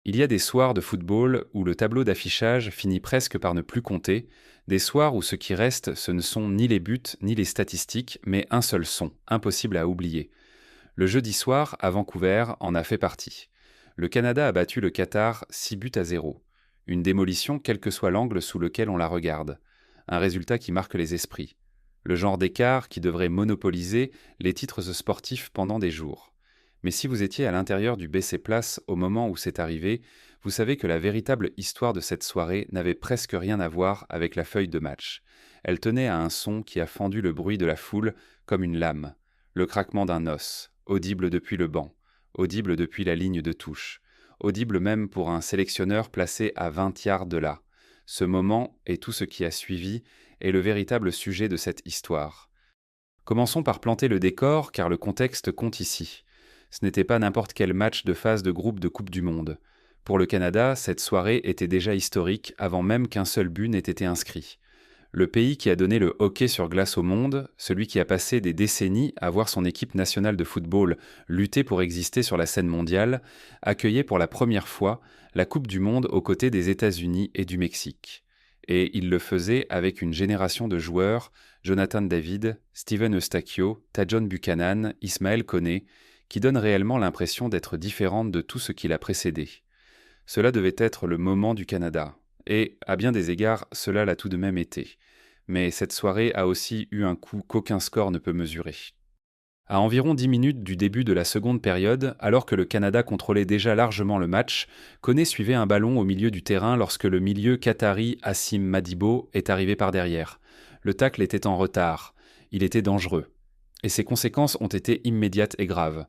Il y a des soirs de football où le tableau d'affichage finit presque par ne plus compter, des soirs où ce qui reste, ce ne sont ni les buts ni les statistiques, mais un seul son, impossible à oublier. Le jeudi soir, à Vancouver, en a fait partie. Le Canada a battu le Qatar 6 buts à 0. Une démolition quel que soit l'angle sous lequel on la regarde. Un résultat qui marque les esprits. Le genre d'écart qui devrait monopoliser les titres sportifs pendant des jours. Mais si vous étiez à l'intérieur du BC Place au moment où c'est arrivé, vous savez que la véritable histoire de cette soirée n'avait presque rien à voir avec la feuille de match. Elle tenait à un son qui a fendu le bruit de la foule comme une lame. Le craquement d'un os, audible depuis le banc, audible depuis la ligne de touche, audible même pour un sélectionneur placé à 20 yards de là. Ce moment et tout ce qui a suivi est le véritable sujet de cette histoire. Commençons par planter le décor car le contexte compte ici. Ce n'était pas n'importe quel match de phase de groupe de Coupe du Monde. Pour le Canada, cette soirée était déjà historique avant même qu'un seul but n'ait été inscrit. Le pays qui a donné le hockey sur glace au monde, celui qui a passé des décennies à voir son équipe nationale de football lutter pour exister sur la scène mondiale, accueillait pour la première fois la Coupe du Monde aux côtés des États-Unis et du Mexique. Et il le faisait avec une génération de joueurs, Jonathan David, Steven Eustáquio, Tajon Buchanan, Ismaël Koné, qui donnent réellement l'impression d'être différentes de tout ce qui l'a précédé. Cela devait être le moment du Canada, et, à bien des égards, cela l'a tout de même été. Mais cette soirée a aussi eu un coup qu'aucun score ne peut mesurer. À environ 10 minutes du début de la seconde période, alors que le Canada contrôlait déjà largement le match, Koné suivait un ballon au milieu du terrain lorsque le milieu qatari Hassim Madibo est arrivé par derrière. Le tacle était en retard. Il était dangereux. Et ses conséquences ont été immédiates et graves.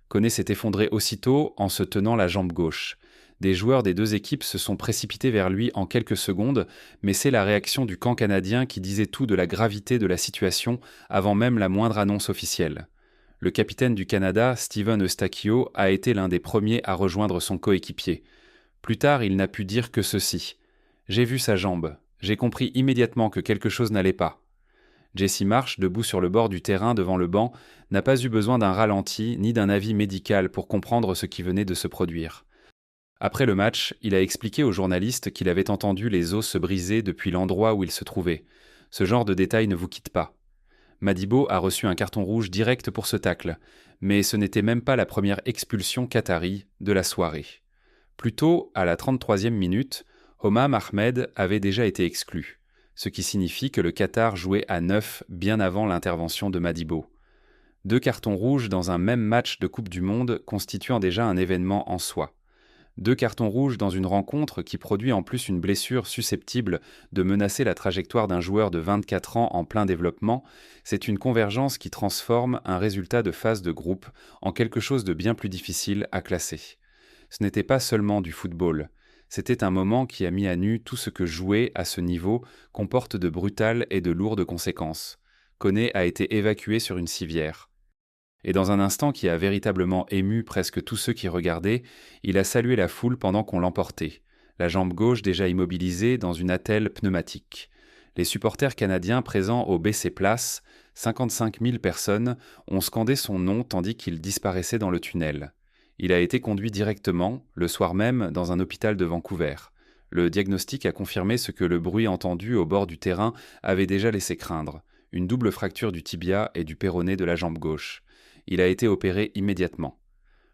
Koné s'est effondré aussitôt en se tenant la jambe gauche. Des joueurs des deux équipes se sont précipités vers lui en quelques secondes, mais c'est la réaction du camp canadien qui disait tout de la gravité de la situation avant même la moindre annonce officielle. Le capitaine du Canada, Steven Eustáquio, a été l'un des premiers à rejoindre son coéquipier. Plus tard, il n'a pu dire que ceci. « J'ai vu sa jambe. J'ai compris immédiatement que quelque chose n'allait pas. » Jesse Marsh, debout sur le bord du terrain devant le banc, n'a pas eu besoin d'un ralenti ni d'un avis médical pour comprendre ce qui venait de se produire. Après le match, il a expliqué aux journalistes qu'il avait entendu les os se briser depuis l'endroit où il se trouvait. Ce genre de détails ne vous quitte pas. Madibo a reçu un carton rouge direct pour ce tacle, mais ce n'était même pas la première expulsion qatari de la soirée. Plus tôt, à la 33e minute, Homam Ahmed avait déjà été exclu, ce qui signifie que le Qatar jouait à 9 bien avant l'intervention de Madibo. 2 cartons rouges dans un même match de Coupe du Monde constituant déjà un événement en soi. 2 cartons rouges dans une rencontre qui produit en plus une blessure susceptible de menacer la trajectoire d'un joueur de 24 ans en plein développement, c'est une convergence qui transforme un résultat de phase de groupe en quelque chose de bien plus difficile à classer. Ce n'était pas seulement du football. C'était un moment qui a mis à nu tout ce que jouer à ce niveau comporte de brutales et de lourdes conséquences. Koné a été évacué sur une civière. Et dans un instant qui a véritablement ému presque tous ceux qui regardaient, il a salué la foule pendant qu'on l'emportait, la jambe gauche déjà immobilisée dans une attelle pneumatique. Les supporters canadiens présents au BC Place, 55 000 personnes, ont scandé son nom tandis qu'il disparaissait dans le tunnel. Il a été conduit directement, le soir même, dans un hôpital de Vancouver. Le diagnostic a confirmé ce que le bruit entendu au bord du terrain avait déjà laissé craindre, une double fracture du tibia et du péroné de la jambe gauche. Il a été opéré immédiatement.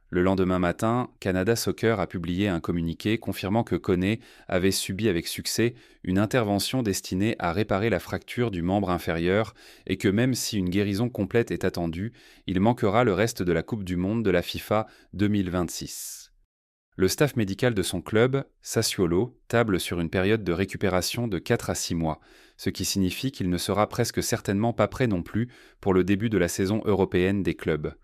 Le lendemain matin, Canada Soccer a publié un communiqué confirmant que Koné avait subi avec succès une intervention destinée à réparer la fracture du membre inférieur et que même si une guérison complète est attendue, il manquera le reste de la Coupe du Monde de la FIFA 2026. Le staff médical de son club, Sassuolo, table sur une période de récupération de 4 à 6 mois, ce qui signifie qu'il ne sera presque certainement pas prêt non plus pour le début de la saison européenne des clubs.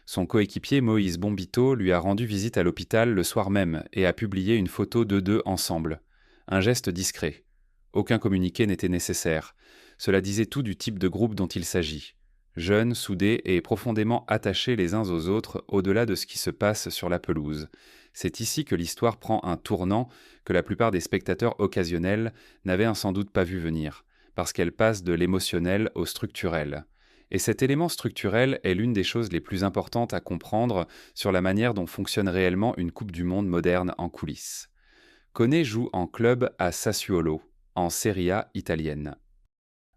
Son coéquipier Moïse Bombito lui a rendu visite à l'hôpital le soir même et a publié une photo d'eux deux ensemble. Un geste discret. Aucun communiqué n'était nécessaire. Cela disait tout du type de groupe dont il s'agit. Jeunes, soudés et profondément attachés les uns aux autres au-delà de ce qui se passe sur la pelouse. C'est ici que l'histoire prend un tournant que la plupart des spectateurs occasionnels n'avaient sans doute pas vu venir, parce qu'elle passe de l'émotionnel au structurel. Et cet élément structurel est l'une des choses les plus importantes à comprendre sur la manière dont fonctionne réellement une Coupe du Monde moderne en coulisses. Koné joue en club à Sassuolo, en Serie A italienne.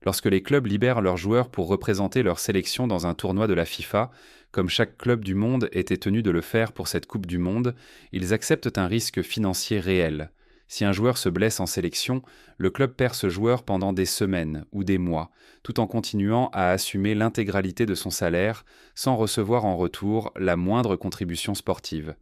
Lorsque les clubs libèrent leurs joueurs pour représenter leur sélection dans un tournoi de la FIFA, comme chaque club du monde était tenu de le faire pour cette Coupe du Monde, ils acceptent un risque financier réel. Si un joueur se blesse en sélection, le club perd ce joueur pendant des semaines ou des mois, tout en continuant à assumer l'intégralité de son salaire sans recevoir en retour la moindre contribution sportive.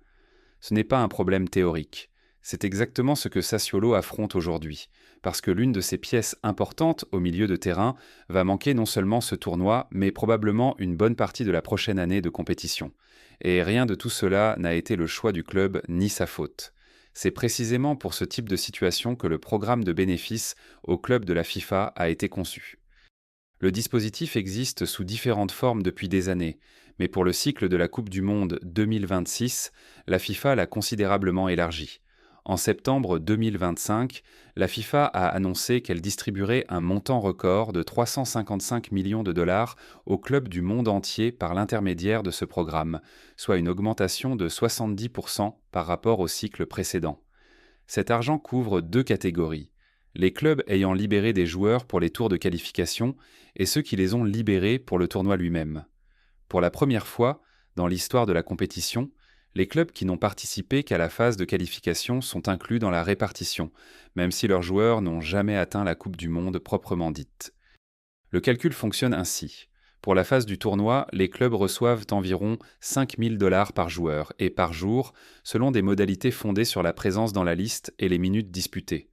Ce n'est pas un problème théorique. C'est exactement ce que Sassuolo affronte aujourd'hui, parce que l'une de ses pièces importantes au milieu de terrain va manquer non seulement ce tournoi, mais probablement une bonne partie de la prochaine année de compétition. Et rien de tout cela n'a été le choix du club ni sa faute. C'est précisément pour ce type de situation que le programme de bénéfices au club de la FIFA a été conçu. Le dispositif existe sous différentes formes depuis des années, mais pour le cycle de la Coupe du Monde 2026, la FIFA l'a considérablement élargi. En septembre 2025, la FIFA a annoncé qu'elle distribuerait un montant record de 355 millions de dollars aux clubs du monde entier par l'intermédiaire de ce programme, soit une augmentation de 70% par rapport au cycle précédent. Cet argent couvre deux catégories: les clubs ayant libéré des joueurs pour les tours de qualification et ceux qui les ont libérés pour le tournoi lui-même. Pour la première fois dans l'histoire de la compétition, les clubs qui n'ont participé qu'à la phase de qualification sont inclus dans la répartition, même si leurs joueurs n'ont jamais atteint la Coupe du Monde proprement dite. Le calcul fonctionne ainsi. Pour la phase du tournoi, les clubs reçoivent environ 5 000 $ par joueur et par jour, selon des modalités fondées sur la présence dans la liste et les minutes disputées.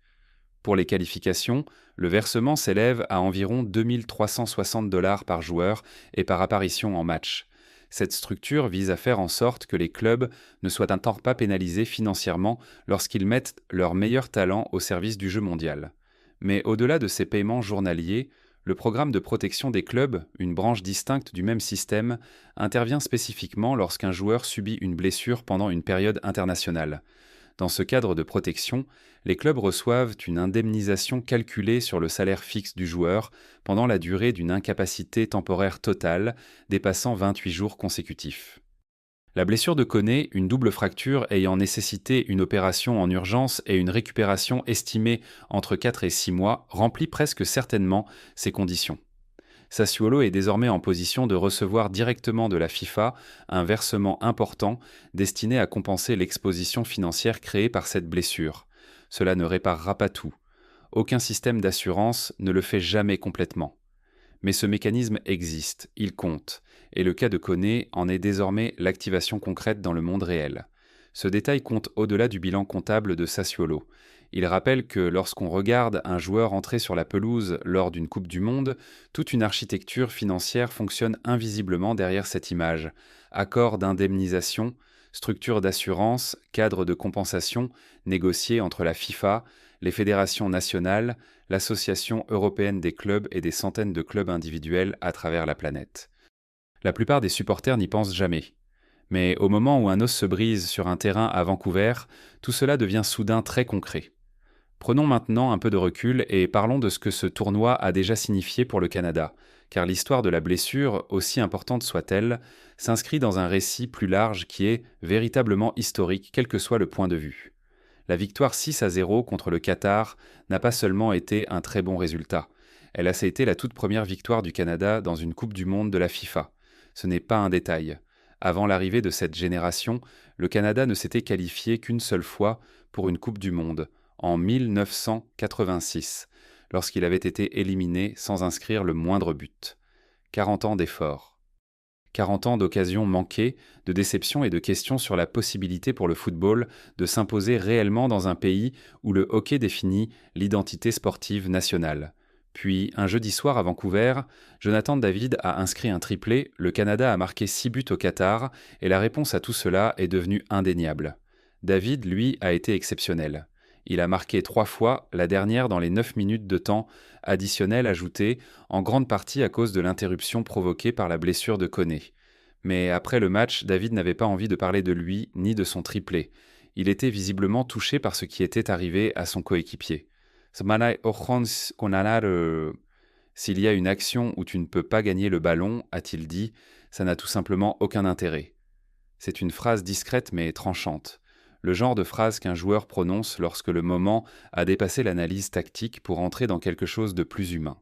Pour les qualifications, le versement s'élève à environ 2 360 $ par joueur et par apparition en match. Cette structure vise à faire en sorte que les clubs ne soient un temps pas pénalisés financièrement lorsqu'ils mettent leurs meilleurs talents au service du jeu mondial. Mais au-delà de ces paiements journaliers, le programme de protection des clubs, une branche distincte du même système, intervient spécifiquement lorsqu'un joueur subit une blessure pendant une période internationale. Dans ce cadre de protection, les clubs reçoivent une indemnisation calculée sur le salaire fixe du joueur pendant la durée d'une incapacité temporaire totale dépassant 28 jours consécutifs. La blessure de Koné, une double fracture ayant nécessité une opération en urgence et une récupération estimée entre 4 et 6 mois, remplit presque certainement ces conditions. Sassuolo est désormais en position de recevoir directement de la FIFA un versement important destiné à compenser l'exposition financière créée par cette blessure. Cela ne réparera pas tout. Aucun système d'assurance ne le fait jamais complètement. Mais ce mécanisme existe, il compte, et le cas de Koné en est désormais l'activation concrète dans le monde réel. Ce détail compte au-delà du bilan comptable de Sassuolo. Il rappelle que lorsqu'on regarde un joueur entrer sur la pelouse lors d'une Coupe du Monde, toute une architecture financière fonctionne invisiblement derrière cette image. Accords d'indemnisation, structures d'assurance, cadres de compensation négociés entre la FIFA, les fédérations nationales, l'Association européenne des clubs et des centaines de clubs individuels à travers la planète. La plupart des supporters n'y pensent jamais. Mais au moment où un os se brise sur un terrain à Vancouver, tout cela devient soudain très concret. Prenons maintenant un peu de recul et parlons de ce que ce tournoi a déjà signifié pour le Canada, car l'histoire de la blessure, aussi importante soit-elle, s'inscrit dans un récit plus large qui est véritablement historique, quel que soit le point de vue. La victoire 6-0 contre le Qatar n'a pas seulement été un très bon résultat, elle a été la toute première victoire du Canada dans une Coupe du Monde de la FIFA. Ce n'est pas un détail. Avant l'arrivée de cette génération, le Canada ne s'était qualifié qu'une seule fois pour une Coupe du Monde, en 1986, lorsqu'il avait été éliminé sans inscrire le moindre but. 40 ans d'efforts. 40 ans d'occasions manquées, de déceptions et de questions sur la possibilité pour le football de s'imposer réellement dans un pays où le hockey définit l'identité sportive nationale. Puis, un jeudi soir à Vancouver, Jonathan David a inscrit un triplé, le Canada a marqué 6 buts au Qatar, et la réponse à tout cela est devenue indéniable. David, lui, a été exceptionnel. Il a marqué 3 fois, la dernière dans les 9 minutes de temps additionnel ajouté, en grande partie à cause de l'interruption provoquée par la blessure de Koné. Mais après le match, David n'avait pas envie de parler de lui ni de son triplé. Il était visiblement touché par ce qui était arrivé à son coéquipier. S'il y a une action où tu ne peux pas gagner le ballon, a-t-il dit, ça n'a tout simplement aucun intérêt. C'est une phrase discrète mais tranchante. Le genre de phrase qu'un joueur prononce lorsque le moment a dépassé l'analyse tactique pour entrer dans quelque chose de plus humain.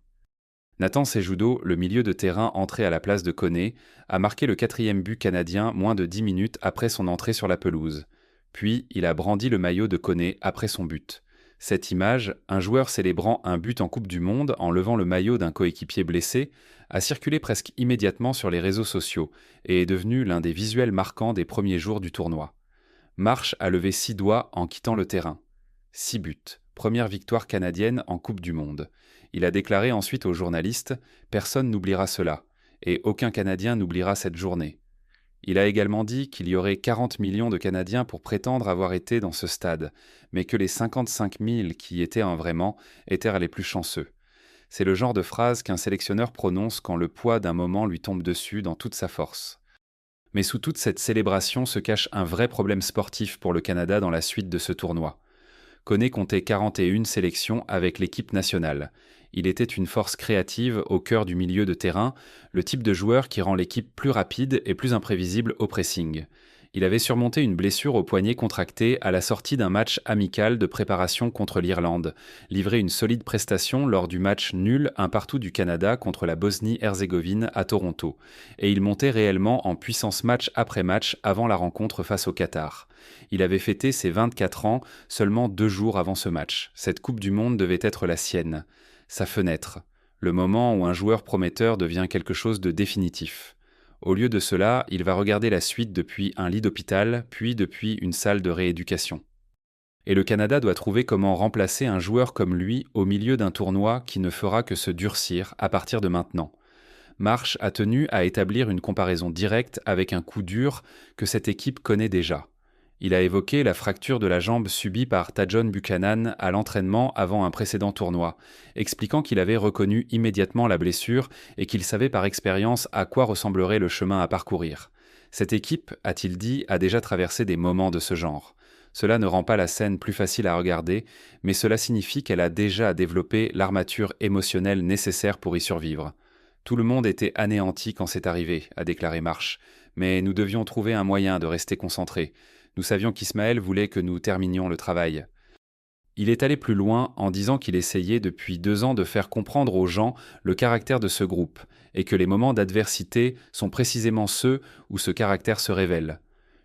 Nathan Sejudo, le milieu de terrain entré à la place de Koné, a marqué le 4e but canadien moins de 10 minutes après son entrée sur la pelouse. Puis, il a brandi le maillot de Koné après son but. Cette image, un joueur célébrant un but en Coupe du Monde en levant le maillot d'un coéquipier blessé, a circulé presque immédiatement sur les réseaux sociaux et est devenu l'un des visuels marquants des premiers jours du tournoi. Marsh a levé 6 doigts en quittant le terrain. 6 buts, première victoire canadienne en Coupe du Monde. Il a déclaré ensuite aux journalistes « Personne n'oubliera cela, et aucun Canadien n'oubliera cette journée ». Il a également dit qu'il y aurait 40 millions de Canadiens pour prétendre avoir été dans ce stade, mais que les 55 000 qui y étaient vraiment étaient les plus chanceux. C'est le genre de phrase qu'un sélectionneur prononce quand le poids d'un moment lui tombe dessus dans toute sa force. Mais sous toute cette célébration se cache un vrai problème sportif pour le Canada dans la suite de ce tournoi. Koné comptait 41 sélections avec l'équipe nationale. Il était une force créative au cœur du milieu de terrain, le type de joueur qui rend l'équipe plus rapide et plus imprévisible au pressing. Il avait surmonté une blessure au poignet contracté à la sortie d'un match amical de préparation contre l'Irlande, livré une solide prestation lors du match nul 1-1 du Canada contre la Bosnie-Herzégovine à Toronto, et il montait réellement en puissance match après match avant la rencontre face au Qatar. Il avait fêté ses 24 ans seulement 2 jours avant ce match. Cette Coupe du Monde devait être la sienne. Sa fenêtre. Le moment où un joueur prometteur devient quelque chose de définitif. Au lieu de cela, il va regarder la suite depuis un lit d'hôpital, puis depuis une salle de rééducation. Et le Canada doit trouver comment remplacer un joueur comme lui au milieu d'un tournoi qui ne fera que se durcir à partir de maintenant. Marsh a tenu à établir une comparaison directe avec un coup dur que cette équipe connaît déjà. Il a évoqué la fracture de la jambe subie par Tajon Buchanan à l'entraînement avant un précédent tournoi, expliquant qu'il avait reconnu immédiatement la blessure et qu'il savait par expérience à quoi ressemblerait le chemin à parcourir. Cette équipe, a-t-il dit, a déjà traversé des moments de ce genre. Cela ne rend pas la scène plus facile à regarder, mais cela signifie qu'elle a déjà développé l'armature émotionnelle nécessaire pour y survivre. Tout le monde était anéanti quand c'est arrivé, a déclaré Marsh, mais nous devions trouver un moyen de rester concentrés. Nous savions qu'Ismaël voulait que nous terminions le travail. Il est allé plus loin en disant qu'il essayait depuis 2 ans de faire comprendre aux gens le caractère de ce groupe, et que les moments d'adversité sont précisément ceux où ce caractère se révèle.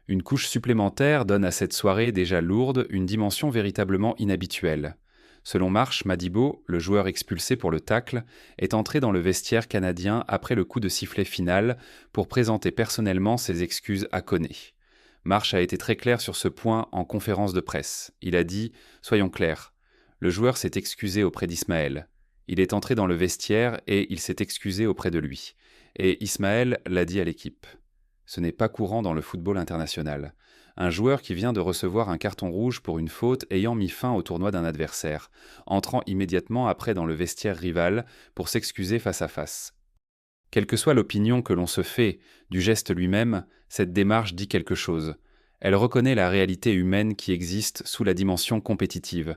Une couche supplémentaire donne à cette soirée déjà lourde une dimension véritablement inhabituelle. Selon Marsh, Madibo, le joueur expulsé pour le tacle, est entré dans le vestiaire canadien après le coup de sifflet final pour présenter personnellement ses excuses à Koné. Marsh a été très clair sur ce point en conférence de presse. Il a dit « Soyons clairs, le joueur s'est excusé auprès d'Ismaël. Il est entré dans le vestiaire et il s'est excusé auprès de lui. Et Ismaël l'a dit à l'équipe. Ce n'est pas courant dans le football international. Un joueur qui vient de recevoir un carton rouge pour une faute ayant mis fin au tournoi d'un adversaire, entrant immédiatement après dans le vestiaire rival pour s'excuser face à face. Quelle que soit l'opinion que l'on se fait du geste lui-même, cette démarche dit quelque chose. Elle reconnaît la réalité humaine qui existe sous la dimension compétitive.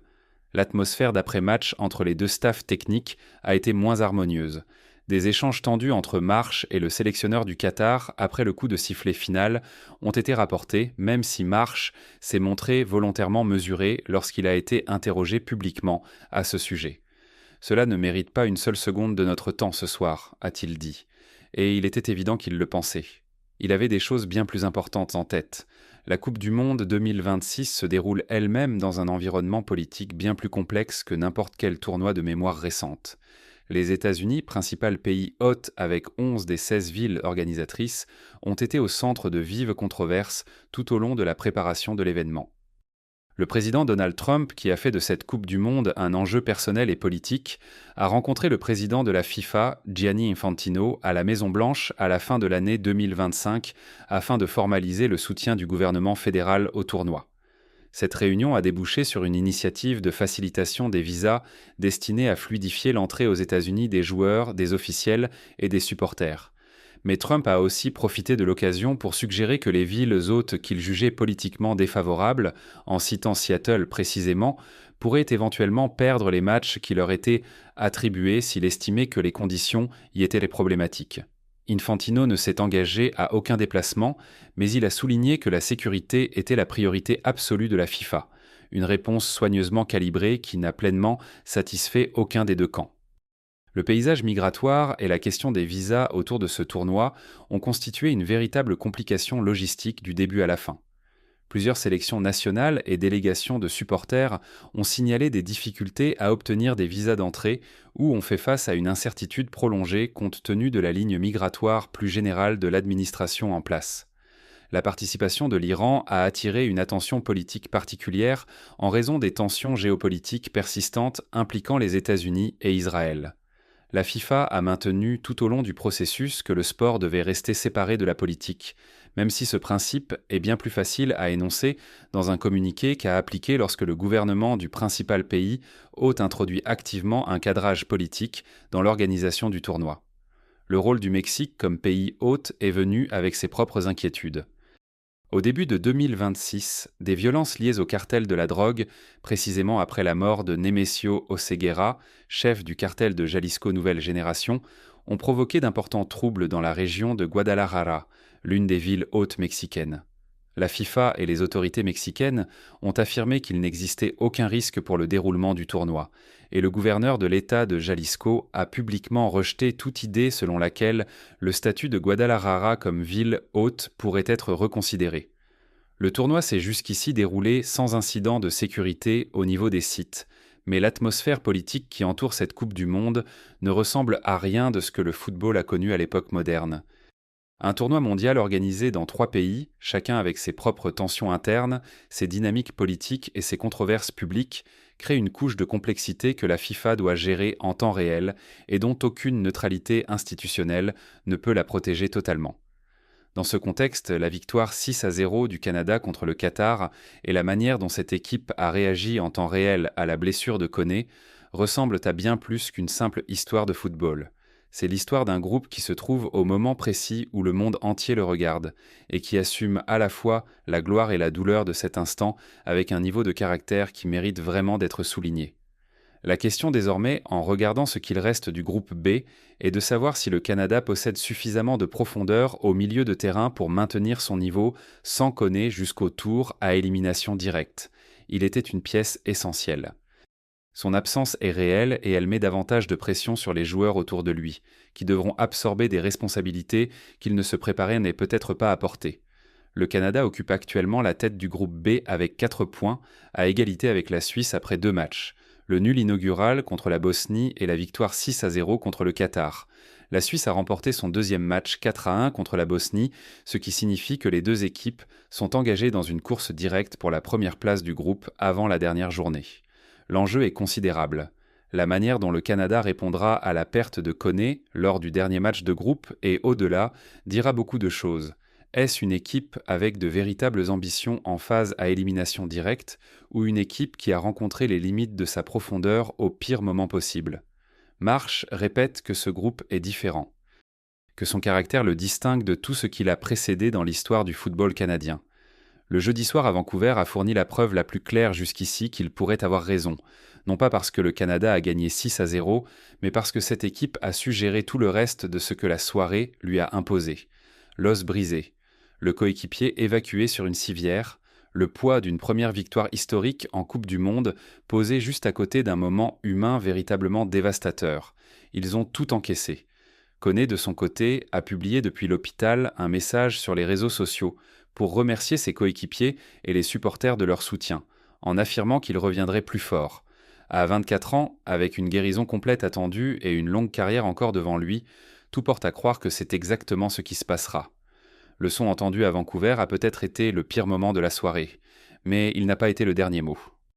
L'atmosphère d'après-match entre les deux staffs techniques a été moins harmonieuse. Des échanges tendus entre Marsh et le sélectionneur du Qatar après le coup de sifflet final ont été rapportés, même si Marsh s'est montré volontairement mesuré lorsqu'il a été interrogé publiquement à ce sujet. « Cela ne mérite pas une seule seconde de notre temps ce soir », a-t-il dit. Et il était évident qu'il le pensait. Il avait des choses bien plus importantes en tête. La Coupe du Monde 2026 se déroule elle-même dans un environnement politique bien plus complexe que n'importe quel tournoi de mémoire récente. Les États-Unis, principal pays hôte avec 11 des 16 villes organisatrices, ont été au centre de vives controverses tout au long de la préparation de l'événement. Le président Donald Trump, qui a fait de cette Coupe du Monde un enjeu personnel et politique, a rencontré le président de la FIFA, Gianni Infantino, à la Maison-Blanche à la fin de l'année 2025 afin de formaliser le soutien du gouvernement fédéral au tournoi. Cette réunion a débouché sur une initiative de facilitation des visas destinée à fluidifier l'entrée aux États-Unis des joueurs, des officiels et des supporters. Mais Trump a aussi profité de l'occasion pour suggérer que les villes hôtes qu'il jugeait politiquement défavorables, en citant Seattle précisément, pourraient éventuellement perdre les matchs qui leur étaient attribués s'il estimait que les conditions y étaient les problématiques. Infantino ne s'est engagé à aucun déplacement, mais il a souligné que la sécurité était la priorité absolue de la FIFA, une réponse soigneusement calibrée qui n'a pleinement satisfait aucun des deux camps. Le paysage migratoire et la question des visas autour de ce tournoi ont constitué une véritable complication logistique du début à la fin. Plusieurs sélections nationales et délégations de supporters ont signalé des difficultés à obtenir des visas d'entrée ou ont fait face à une incertitude prolongée compte tenu de la ligne migratoire plus générale de l'administration en place. La participation de l'Iran a attiré une attention politique particulière en raison des tensions géopolitiques persistantes impliquant les États-Unis et Israël. La FIFA a maintenu tout au long du processus que le sport devait rester séparé de la politique, même si ce principe est bien plus facile à énoncer dans un communiqué qu'à appliquer lorsque le gouvernement du principal pays hôte introduit activement un cadrage politique dans l'organisation du tournoi. Le rôle du Mexique comme pays hôte est venu avec ses propres inquiétudes. Au début de 2026, des violences liées au cartel de la drogue, précisément après la mort de Nemesio Oseguera, chef du cartel de Jalisco Nouvelle Génération, ont provoqué d'importants troubles dans la région de Guadalajara, l'une des villes hôtes mexicaines. La FIFA et les autorités mexicaines ont affirmé qu'il n'existait aucun risque pour le déroulement du tournoi, et le gouverneur de l'État de Jalisco a publiquement rejeté toute idée selon laquelle le statut de Guadalajara comme ville hôte pourrait être reconsidéré. Le tournoi s'est jusqu'ici déroulé sans incident de sécurité au niveau des sites, mais l'atmosphère politique qui entoure cette Coupe du Monde ne ressemble à rien de ce que le football a connu à l'époque moderne. Un tournoi mondial organisé dans 3 pays, chacun avec ses propres tensions internes, ses dynamiques politiques et ses controverses publiques, crée une couche de complexité que la FIFA doit gérer en temps réel et dont aucune neutralité institutionnelle ne peut la protéger totalement. Dans ce contexte, la victoire 6-0 du Canada contre le Qatar et la manière dont cette équipe a réagi en temps réel à la blessure de Koné ressemblent à bien plus qu'une simple histoire de football. C'est l'histoire d'un groupe qui se trouve au moment précis où le monde entier le regarde, et qui assume à la fois la gloire et la douleur de cet instant avec un niveau de caractère qui mérite vraiment d'être souligné. La question désormais, en regardant ce qu'il reste du groupe B, est de savoir si le Canada possède suffisamment de profondeur au milieu de terrain pour maintenir son niveau sans Koné jusqu'au tour à élimination directe. Il était une pièce essentielle. Son absence est réelle et elle met davantage de pression sur les joueurs autour de lui, qui devront absorber des responsabilités qu'ils ne se préparaient n'est peut-être pas à porter. Le Canada occupe actuellement la tête du groupe B avec 4 points, à égalité avec la Suisse après 2 matchs. Le nul inaugural contre la Bosnie et la victoire 6-0 contre le Qatar. La Suisse a remporté son deuxième match 4-1 contre la Bosnie, ce qui signifie que les deux équipes sont engagées dans une course directe pour la première place du groupe avant la dernière journée. L'enjeu est considérable. La manière dont le Canada répondra à la perte de Koné lors du dernier match de groupe et au-delà dira beaucoup de choses. Est-ce une équipe avec de véritables ambitions en phase à élimination directe ou une équipe qui a rencontré les limites de sa profondeur au pire moment possible ? Marsh répète que ce groupe est différent, que son caractère le distingue de tout ce qui l'a précédé dans l'histoire du football canadien. Le jeudi soir à Vancouver a fourni la preuve la plus claire jusqu'ici qu'il pourrait avoir raison, non pas parce que le Canada a gagné 6-0, mais parce que cette équipe a su gérer tout le reste de ce que la soirée lui a imposé. L'os brisé, le coéquipier évacué sur une civière, le poids d'une première victoire historique en Coupe du Monde posé juste à côté d'un moment humain véritablement dévastateur. Ils ont tout encaissé. Koné, de son côté, a publié depuis l'hôpital un message sur les réseaux sociaux pour remercier ses coéquipiers et les supporters de leur soutien, en affirmant qu'il reviendrait plus fort. À 24 ans, avec une guérison complète attendue et une longue carrière encore devant lui, tout porte à croire que c'est exactement ce qui se passera. Le son entendu à Vancouver a peut-être été le pire moment de la soirée, mais il n'a pas été le dernier mot.